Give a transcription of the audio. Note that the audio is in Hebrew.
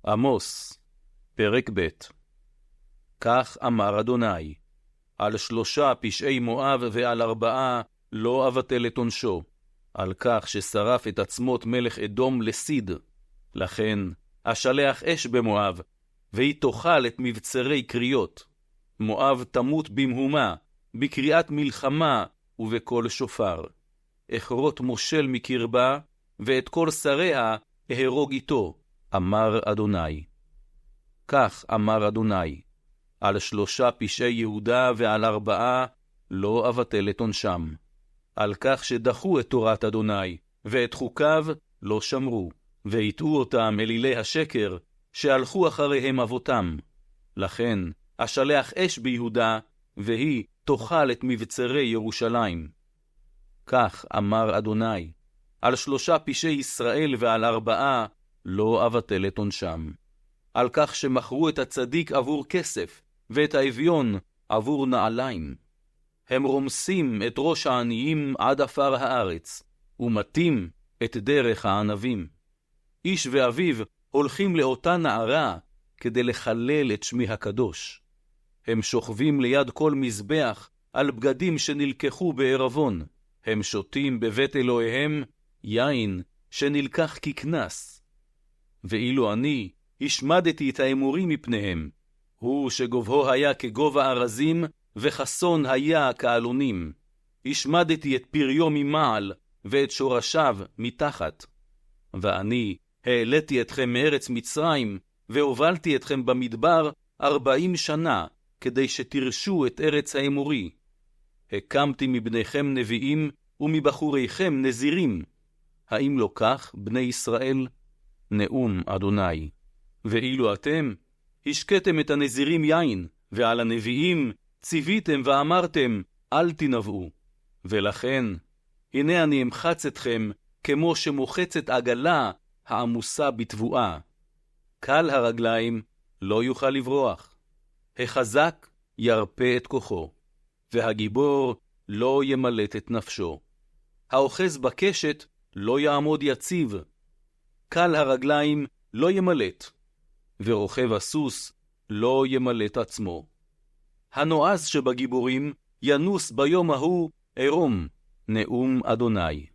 עמוס, פרק ב'. כך אמר אדוני, על 3 פשעי מואב ועל 4 לא אבטל את עונשו, על כך ששרף את עצמות מלך אדום לסיד. לכן אשלח אש במואב, והיא תאכל את מבצרי קריות. מואב תמות במהומה, בקריאת מלחמה ובקול שופר. אחרות מושל מקרבה, ואת כל שריה אהרוג איתו, אמר אדוני. כך אמר אדוני, על 3 פשעי יהודה ועל 4 לא אבטל את עונשם, על כך שדחו את תורת אדוני, ואת חוקיו לא שמרו, והטעו אותם אלילי השקר, שהלכו אחריהם אבותם. לכן אשלח אש ביהודה, והיא תאכל את מבצרי ירושלים. כך אמר אדוני, על 3 פשעי ישראל ועל 4 לא אבטל את עונשם, על כך שמכרו את הצדיק עבור כסף, ואת האביון עבור נעליים. הם רומסים את ראש העניים עד עפר הארץ, ומטים את דרך הענבים. איש ואביו הולכים לאותה נערה, כדי לחלל את שמי הקדוש. הם שוכבים ליד כל מזבח, על בגדים שנלקחו בערבון. הם שותים בבית אלוהיהם יין שנלקח ככנס. ואילו אני השמדתי את האמורים מפניהם, הוא שגובהו היה כגובה ארזים, וחסון היה כאלונים. השמדתי את פריו ממעל, ואת שורשיו מתחת. ואני העליתי אתכם מארץ מצרים, והובלתי אתכם במדבר 40 שנה, כדי שתרשו את ארץ האמורי. הקמתי מבניכם נביאים, ומבחוריכם נזירים. האם לא כך, בני ישראל? נאום אדוני. ואילו אתם השקתם את הנזירים יין, ועל הנביאים ציוויתם ואמרתם, אל תנבאו. ולכן, הנה אני אמחץ אתכם, כמו שמוחצת עגלה העמוסה בתבואה. קל הרגליים לא יוכל לברוח. החזק ירפא את כוחו, והגיבור לא ימלט את נפשו. האוחז בקשת לא יעמוד יציב. קל הרגליים לא ימלט, ורוכב הסוס לא ימלט עצמו. הנועז שבגיבורים ינוס ביום ההוא עירום, נאום אדוני.